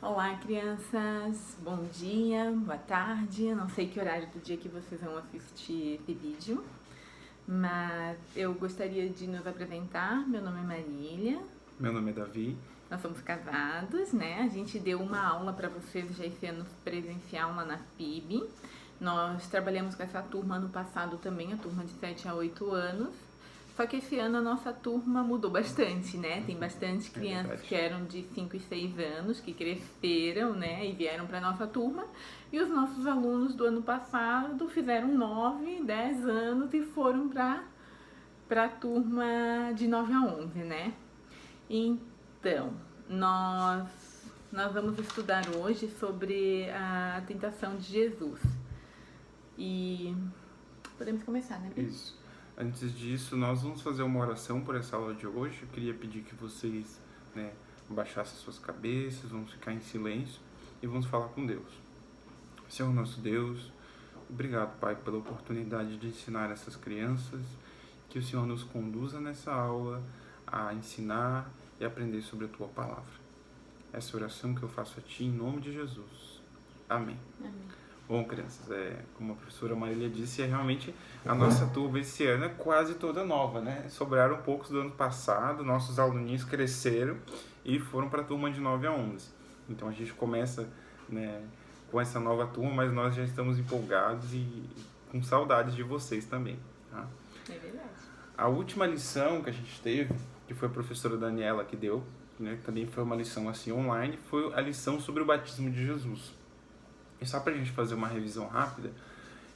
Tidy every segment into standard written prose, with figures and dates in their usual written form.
Olá, crianças! Bom dia, boa tarde. Eu não sei que horário do dia que vocês vão assistir esse vídeo, mas eu gostaria de nos apresentar. Meu nome é Marília. Meu nome é Davi. Nós somos casados, né? A gente deu uma aula para vocês já esse ano presencial lá na PIB. Nós trabalhamos com essa turma ano passado também, a turma de 7 a 8 anos. Só que esse ano a nossa turma mudou bastante, né? Tem bastante crianças que eram de 5 e 6 anos, que cresceram, né? E vieram para a nossa turma. E os nossos alunos do ano passado fizeram 9, 10 anos e foram para a turma de 9 a 11, né? Então, nós vamos estudar hoje sobre a tentação de Jesus. E podemos começar, né? Isso. Antes disso, nós vamos fazer uma oração por essa aula de hoje. Eu queria pedir que vocês, baixassem suas cabeças, vamos ficar em silêncio e vamos falar com Deus. Senhor nosso Deus, obrigado, Pai, pela oportunidade de ensinar essas crianças, que o Senhor nos conduza nessa aula a ensinar e aprender sobre a Tua Palavra. Essa oração que eu faço a Ti em nome de Jesus. Amém. Amém. Bom, crianças, como a professora Marília disse, realmente a nossa turma esse ano é quase toda nova, né? Sobraram poucos do ano passado, nossos aluninhos cresceram e foram para a turma de 9 a 11. Então a gente começa, com essa nova turma, mas nós já estamos empolgados e com saudades de vocês também, tá? É verdade. A última lição que a gente teve, que foi a professora Daniela que deu, né, também foi uma lição assim online, foi a lição sobre o batismo de Jesus. E só para a gente fazer uma revisão rápida,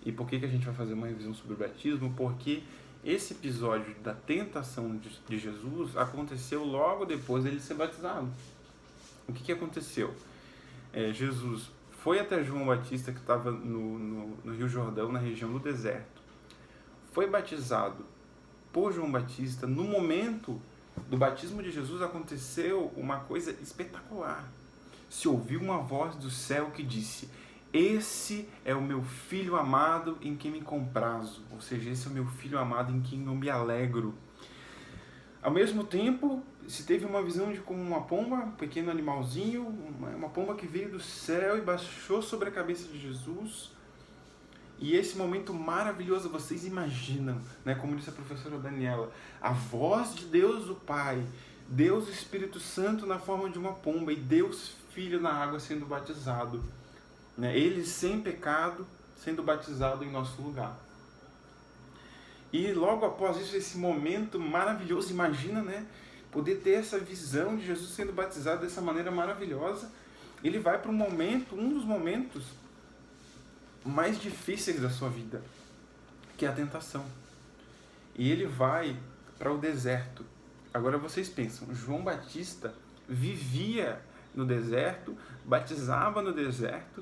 e por que a gente vai fazer uma revisão sobre o batismo? Porque esse episódio da tentação de Jesus aconteceu logo depois dele ser batizado. O que aconteceu? Jesus foi até João Batista, que estava no Rio Jordão, na região do deserto. Foi batizado por João Batista. No momento do batismo de Jesus aconteceu uma coisa espetacular. Se ouviu uma voz do céu que disse: "Esse é o meu filho amado em quem me comprazo", ou seja, esse é o meu filho amado em quem eu me alegro. Ao mesmo tempo, se teve uma visão de como uma pomba, um pequeno animalzinho, uma pomba que veio do céu e baixou sobre a cabeça de Jesus. E esse momento maravilhoso, vocês imaginam, como disse a professora Daniela, a voz de Deus o Pai, Deus o Espírito Santo na forma de uma pomba e Deus Filho na água sendo batizado. Ele sem pecado sendo batizado em nosso lugar. E logo após isso, esse momento maravilhoso, imagina, poder ter essa visão de Jesus sendo batizado dessa maneira maravilhosa. Ele vai para um dos momentos mais difíceis da sua vida, que é a tentação. E ele vai para o deserto. Agora vocês pensam, João Batista vivia no deserto, batizava no deserto,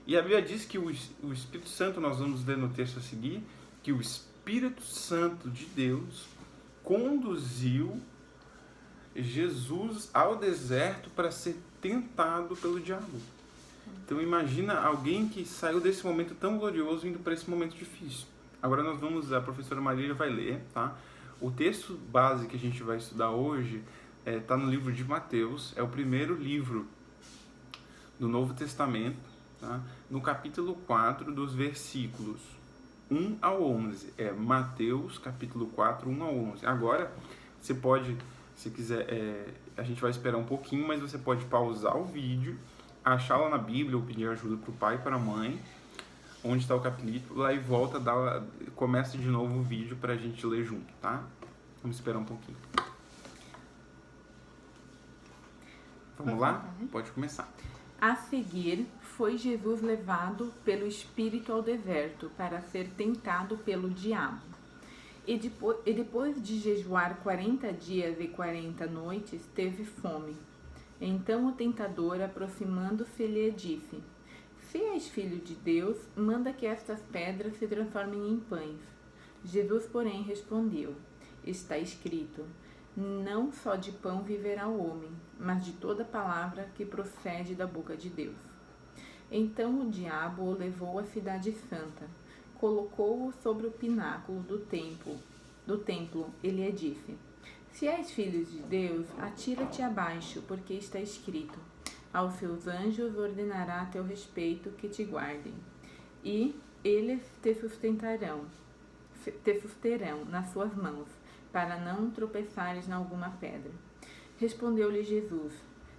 e a Bíblia diz que o Espírito Santo, nós vamos ler no texto a seguir, que o Espírito Santo de Deus conduziu Jesus ao deserto para ser tentado pelo diabo. Então imagina alguém que saiu desse momento tão glorioso indo para esse momento difícil. Agora a professora Marília vai ler, tá? O texto base que a gente vai estudar hoje está no livro de Mateus, é o primeiro livro do Novo Testamento, tá? No capítulo 4, dos versículos 1 ao 11. Mateus, capítulo 4, 1 ao 11. Agora, você pode, se quiser, a gente vai esperar um pouquinho, mas você pode pausar o vídeo, achar lá na Bíblia ou pedir ajuda para o pai e para a mãe, onde está o capítulo, lá e volta, começa de novo o vídeo para a gente ler junto, tá? Vamos esperar um pouquinho. Vamos lá? Pode começar. A seguir, foi Jesus levado pelo Espírito ao deserto para ser tentado pelo diabo. E depois de jejuar 40 dias e 40 noites, teve fome. Então o tentador, aproximando-se, lhe disse: "Se és filho de Deus, manda que estas pedras se transformem em pães." Jesus, porém, respondeu: "Está escrito: não só de pão viverá o homem, mas de toda palavra que procede da boca de Deus." Então o diabo o levou à cidade santa, colocou-o sobre o pináculo do templo e lhe disse: "Se és filho de Deus, atira-te abaixo, porque está escrito: Aos seus anjos ordenará a teu respeito que te guardem, e eles te susterão nas suas mãos, para não tropeçares em alguma pedra. Respondeu-lhe Jesus: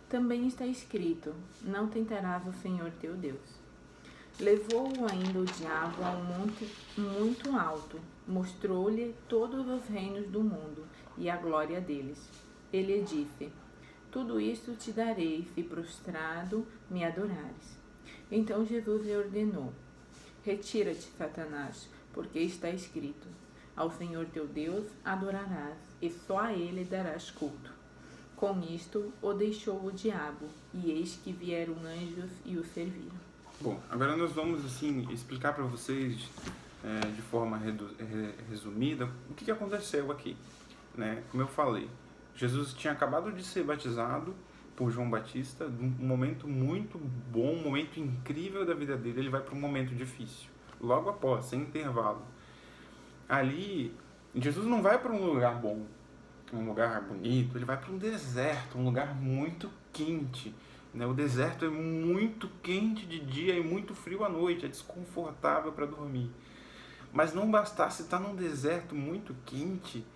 também está escrito: não tentarás o Senhor teu Deus. Levou-o ainda o diabo a um monte muito alto, mostrou-lhe todos os reinos do mundo e a glória deles. Ele disse: tudo isto te darei, se prostrado me adorares. Então Jesus lhe ordenou: retira-te, Satanás, porque está escrito: ao Senhor teu Deus adorarás, e só a ele darás culto. Com isto o deixou o diabo, e eis que vieram anjos e o serviram. Bom, agora nós vamos assim explicar para vocês de forma resumida o que aconteceu aqui, né? Como eu falei, Jesus tinha acabado de ser batizado por João Batista, um momento muito bom, um momento incrível da vida dele. Ele vai para um momento difícil, logo após, sem intervalo. Ali, Jesus não vai para um lugar bom, um lugar bonito, ele vai para um deserto, um lugar muito quente. O deserto é muito quente de dia e muito frio à noite, é desconfortável para dormir. Mas não bastasse estar num deserto muito quente,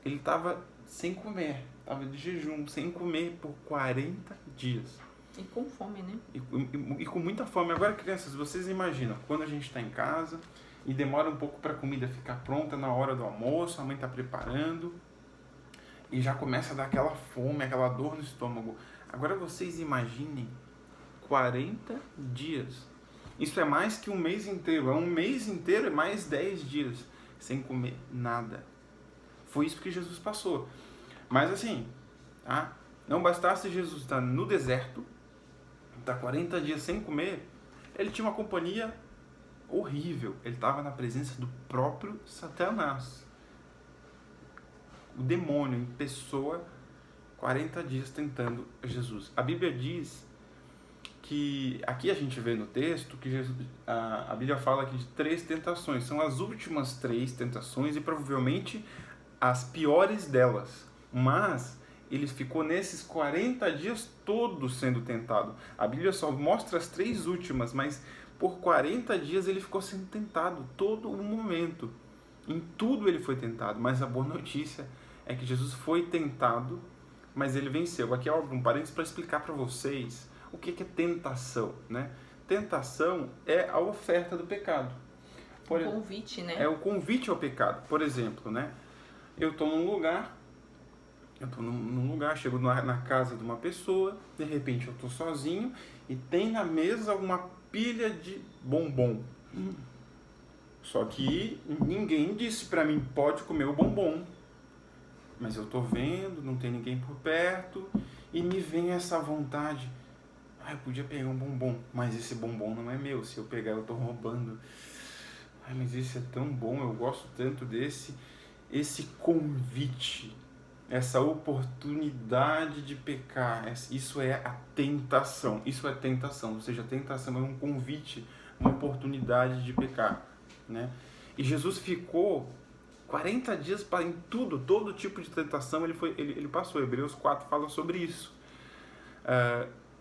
ele estava sem comer, estava de jejum, sem comer por 40 dias. E com fome, né? E com muita fome. Agora, crianças, vocês imaginam, quando a gente está em casa e demora um pouco para a comida ficar pronta na hora do almoço, a mãe está preparando e já começa a dar aquela fome, aquela dor no estômago. Agora vocês imaginem 40 dias. Isso é mais que um mês inteiro. Um mês inteiro é mais 10 dias sem comer nada. Foi isso que Jesus passou. Mas assim, tá? Não bastasse Jesus estar no deserto, estar 40 dias sem comer, ele tinha uma companhia horrível. Ele estava na presença do próprio Satanás. O demônio em pessoa, 40 dias tentando Jesus. A Bíblia diz que, aqui a gente vê no texto, que a Bíblia fala aqui de 3 tentações. São as últimas 3 tentações e provavelmente as piores delas. Mas ele ficou nesses 40 dias todos sendo tentado. A Bíblia só mostra as 3 últimas, mas por 40 dias ele ficou sendo tentado todo o momento. Em tudo ele foi tentado, mas a boa notícia é que Jesus foi tentado, mas ele venceu. Aqui eu abro um parênteses para explicar para vocês o que é tentação, né? Tentação é a oferta do pecado. O convite, né? É o convite ao pecado. Por exemplo, né? Eu estou num lugar, chego na casa de uma pessoa, de repente eu estou sozinho e tem na mesa uma pilha de bombom. Só que ninguém disse para mim, pode comer o bombom. Mas eu tô vendo, não tem ninguém por perto, e me vem essa vontade. Eu podia pegar um bombom, mas esse bombom não é meu. Se eu pegar, eu tô roubando. Mas esse é tão bom, eu gosto tanto desse. Esse convite, essa oportunidade de pecar, isso é a tentação. Isso é tentação, ou seja, a tentação é um convite, uma oportunidade de pecar, né? E Jesus ficou 40 dias em tudo, todo tipo de tentação ele passou. Hebreus 4 fala sobre isso.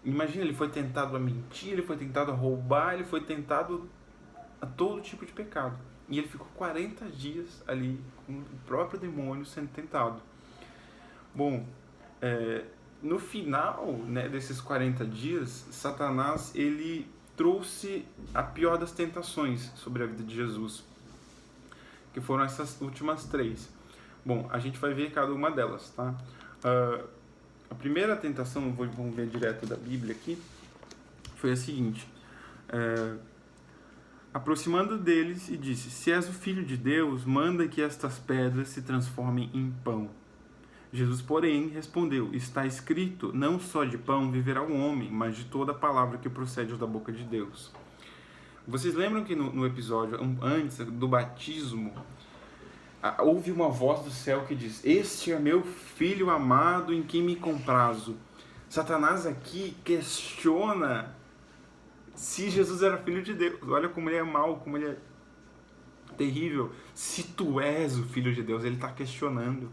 Imagina, ele foi tentado a mentir, ele foi tentado a roubar, ele foi tentado a todo tipo de pecado. E ele ficou 40 dias ali com o próprio demônio sendo tentado. Bom, no final, né, desses 40 dias, Satanás ele trouxe a pior das tentações sobre a vida de Jesus, que foram essas últimas 3. Bom, a gente vai ver cada uma delas, tá? A primeira tentação, vamos ver direto da Bíblia aqui, foi a seguinte: aproximando deles e disse: se és o Filho de Deus, manda que estas pedras se transformem em pão. Jesus, porém, respondeu: está escrito, não só de pão viverá o homem, mas de toda palavra que procede da boca de Deus. Vocês lembram que no episódio antes do batismo, houve uma voz do céu que diz: este é meu filho amado em quem me comprazo. Satanás aqui questiona se Jesus era filho de Deus. Olha como ele é mau, como ele é terrível. Se tu és o filho de Deus, ele está questionando.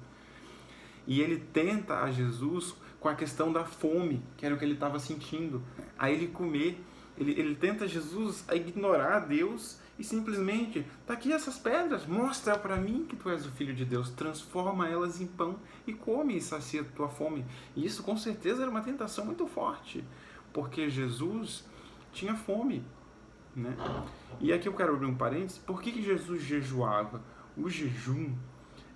E ele tenta a Jesus com a questão da fome, que era o que ele estava sentindo. Aí ele comer, ele tenta Jesus a ignorar Deus e simplesmente, tá aqui essas pedras, mostra para mim que tu és o Filho de Deus, transforma elas em pão e come e sacia tua fome. E isso com certeza era uma tentação muito forte, porque Jesus tinha fome, né? E aqui eu quero abrir um parênteses, por que Jesus jejuava? O jejum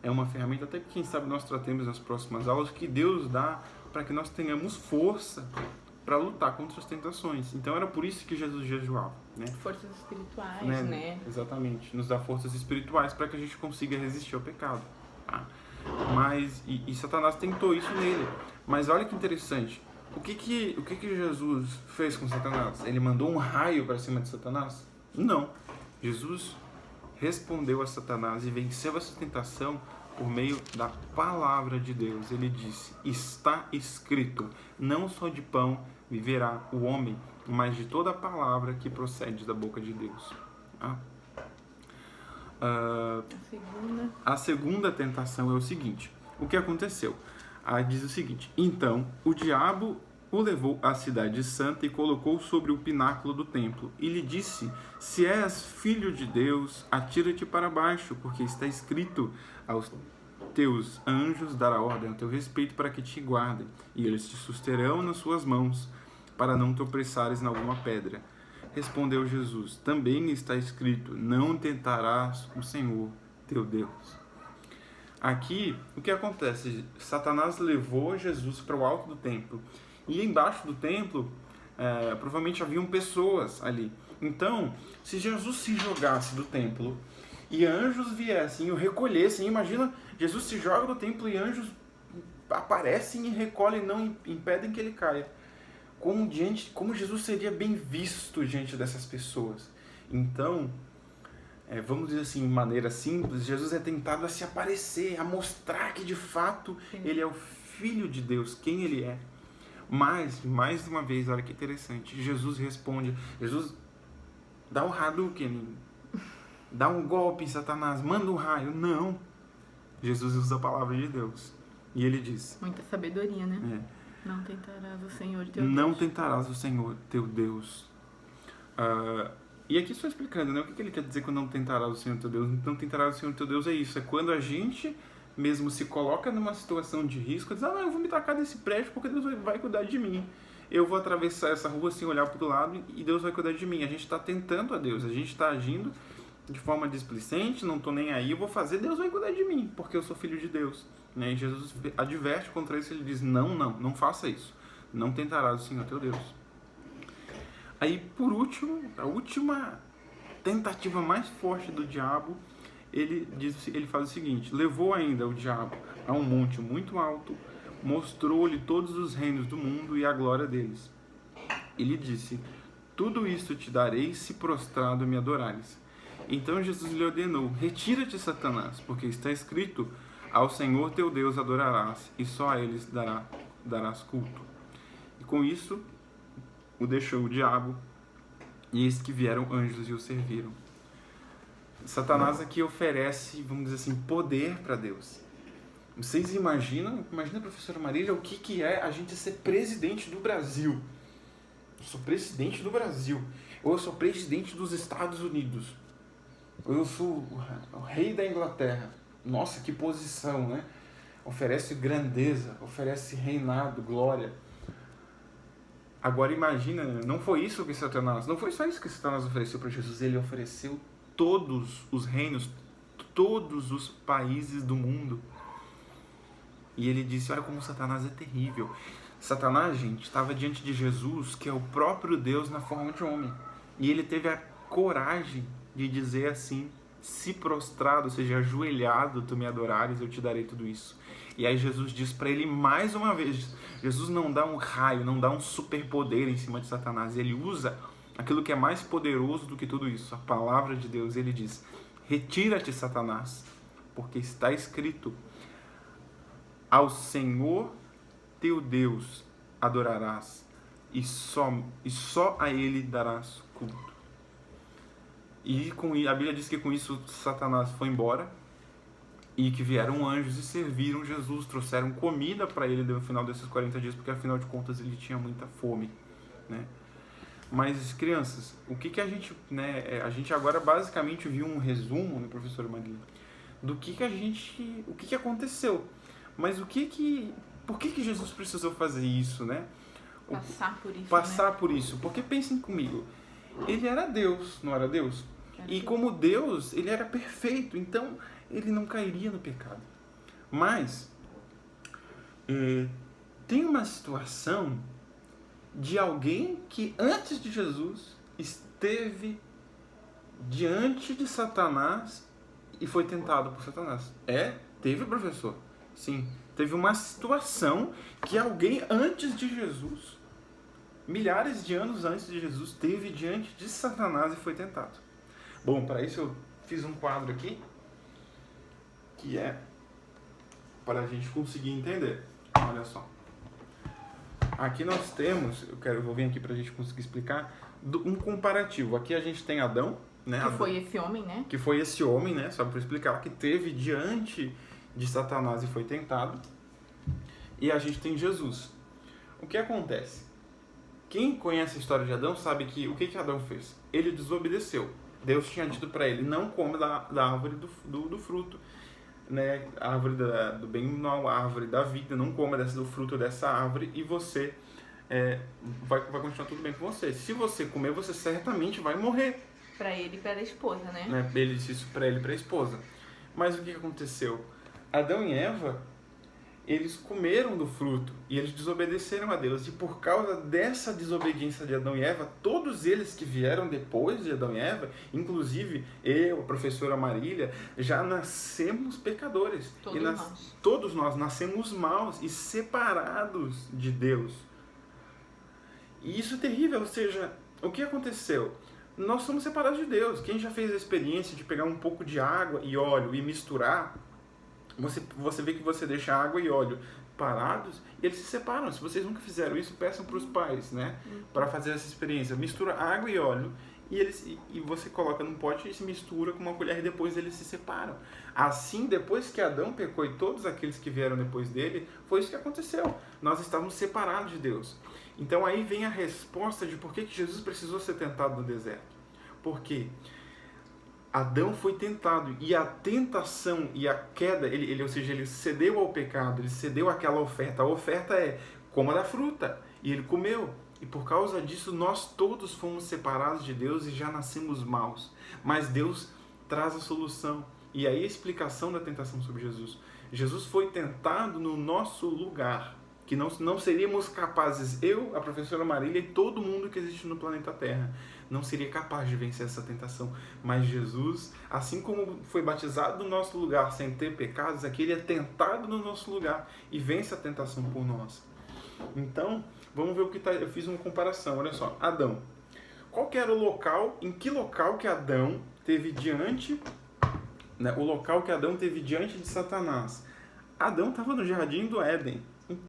é uma ferramenta, até que quem sabe nós tratemos nas próximas aulas, que Deus dá para que nós tenhamos força para lutar contra as tentações. Então era por isso que Jesus jejuava, né? Forças espirituais, né? Exatamente, nos dá forças espirituais para que a gente consiga resistir ao pecado. Tá? Mas e Satanás tentou isso nele. Mas olha que interessante. O que Jesus fez com Satanás? Ele mandou um raio para cima de Satanás? Não. Jesus respondeu a Satanás e venceu essa tentação por meio da palavra de Deus. Ele disse: está escrito, não só de pão viverá o homem, mas de toda a palavra que procede da boca de Deus. A segunda tentação é o seguinte: o que aconteceu? Diz o seguinte: então o diabo o levou à cidade santa e colocou sobre o pináculo do templo e lhe disse: se és filho de Deus, atira-te para baixo, porque está escrito: aos teus anjos dará ordem a teu respeito para que te guardem, e eles te susterão nas suas mãos, para não tropeçares em alguma pedra. Respondeu Jesus: também está escrito: não tentarás o Senhor teu Deus. Aqui, o que acontece? Satanás levou Jesus para o alto do templo, e embaixo do templo provavelmente haviam pessoas ali. Então, se Jesus se jogasse do templo e anjos viessem e o recolhessem, imagina, Jesus se joga do templo e anjos aparecem e recolhem, não impedem que ele caia. Como Jesus seria bem visto diante dessas pessoas? Então, vamos dizer assim, de maneira simples, Jesus é tentado a se aparecer, a mostrar que de fato ele é o Filho de Deus, quem ele é. Mas, mais uma vez, olha que interessante, Jesus responde, Jesus dá um Hadouken, dá um golpe em Satanás, manda um raio. Não. Jesus usa a palavra de Deus. E ele diz... muita sabedoria, né? Não tentarás o Senhor teu Deus. Não tentarás o Senhor teu Deus. E aqui só explicando, né? O que ele quer dizer com não tentarás o Senhor teu Deus? Não tentarás o Senhor teu Deus é isso. É quando a gente mesmo se coloca numa situação de risco, diz: não, eu vou me tacar desse prédio porque Deus vai cuidar de mim. Eu vou atravessar essa rua sem olhar para o lado e Deus vai cuidar de mim. A gente está tentando a Deus, a gente está agindo de forma displicente, não estou nem aí, eu vou fazer, Deus vai cuidar de mim, porque eu sou filho de Deus. Né? E Jesus adverte contra isso, ele diz: não faça isso. Não tentarás o Senhor teu Deus. Aí, por último, a última tentativa mais forte do diabo, ele faz o seguinte: levou ainda o diabo a um monte muito alto, mostrou-lhe todos os reinos do mundo e a glória deles. Ele disse: tudo isto te darei se prostrado me adorares. Então Jesus lhe ordenou: retira-te, Satanás, porque está escrito: ao Senhor teu Deus adorarás, e só a eles darás culto. E com isso o deixou o diabo, e eis que vieram anjos e o serviram. Satanás aqui oferece, vamos dizer assim, poder para Deus. Vocês imaginam, professora Marília, o que é a gente ser presidente do Brasil? Eu sou presidente do Brasil, ou eu sou presidente dos Estados Unidos, ou eu sou o rei da Inglaterra. Nossa, que posição, né? Oferece grandeza, oferece reinado, glória. Agora imagina, não foi isso que Satanás, não foi só isso que Satanás ofereceu para Jesus, ele ofereceu todos os reinos, todos os países do mundo. E ele disse: olha como Satanás é terrível. Satanás, gente, estava diante de Jesus, que é o próprio Deus na forma de homem. E ele teve a coragem de dizer assim: se prostrado, ou seja, ajoelhado, tu me adorares, eu te darei tudo isso. E aí Jesus diz para ele mais uma vez, Jesus não dá um raio, não dá um superpoder em cima de Satanás, ele usa aquilo que é mais poderoso do que tudo isso, a palavra de Deus. Ele diz: retira-te, Satanás, porque está escrito: ao Senhor teu Deus adorarás, e só a Ele darás culto. E a Bíblia diz que com isso Satanás foi embora, e que vieram anjos e serviram Jesus, trouxeram comida para ele no final desses 40 dias, porque afinal de contas ele tinha muita fome, né? Mas, crianças, o que a gente, né, a gente agora basicamente viu um resumo, né, professora Marília, do que o que aconteceu. Mas por que Jesus precisou fazer isso, né? Passar por isso, Passar por isso. Porque pensem comigo, ele era Deus, não era Deus? E como Deus, ele era perfeito, então ele não cairia no pecado. Mas tem uma situação de alguém que antes de Jesus esteve diante de Satanás e foi tentado por Satanás. Teve, professor? Sim. Teve uma situação que alguém antes de Jesus, milhares de anos antes de Jesus, esteve diante de Satanás e foi tentado. Bom, para isso eu fiz um quadro aqui, que é para a gente conseguir entender. Olha só. Aqui nós temos, vou vir aqui para a gente conseguir explicar, um comparativo. Aqui a gente tem Adão, né? Que foi esse homem, né? Que foi esse homem, né? Só para explicar, que teve diante de Satanás e foi tentado. E a gente tem Jesus. O que acontece? Quem conhece a história de Adão sabe que o que Adão fez? Ele desobedeceu. Deus tinha dito para ele, não come da árvore do fruto, né? A árvore do bem e do mal, a árvore da vida, não coma do fruto dessa árvore e você vai continuar tudo bem com você. Se você comer, você certamente vai morrer. Para ele e para a esposa, né? Ele disse isso para ele e para a esposa. Mas o que aconteceu? Adão e Eva, eles comeram do fruto e eles desobedeceram a Deus. E por causa dessa desobediência de Adão e Eva, todos eles que vieram depois de Adão e Eva, inclusive eu, a professora Marília, já nascemos pecadores. Todos nós nascemos maus e separados de Deus. E isso é terrível, ou seja, o que aconteceu? Nós somos separados de Deus. Quem já fez a experiência de pegar um pouco de água e óleo e misturar, você vê que você deixa água e óleo parados e eles se separam. Se vocês nunca fizeram isso, peçam para os pais, né? Para fazer essa experiência. Mistura água e óleo e você coloca num pote e se mistura com uma colher e depois eles se separam. Assim, depois que Adão pecou e todos aqueles que vieram depois dele, foi isso que aconteceu. Nós estávamos separados de Deus. Então aí vem a resposta de por que Jesus precisou ser tentado no deserto. Porque Adão foi tentado e a tentação e a queda, ou seja, ele cedeu ao pecado, ele cedeu àquela oferta. A oferta é, coma da fruta. E ele comeu. E por causa disso, nós todos fomos separados de Deus e já nascemos maus. Mas Deus traz a solução. E aí a explicação da tentação sobre Jesus. Jesus foi tentado no nosso lugar, que não seríamos capazes, eu, a professora Marília e todo mundo que existe no planeta Terra, não seria capaz de vencer essa tentação. Mas Jesus, assim como foi batizado no nosso lugar sem ter pecados, aqui ele é tentado no nosso lugar e vence a tentação por nós. Então, vamos ver o que tá. Eu fiz uma comparação, olha só. Adão. Qual que era o local, em que local que Adão teve diante, né, o local que Adão teve diante de Satanás? Adão estava no jardim do Éden.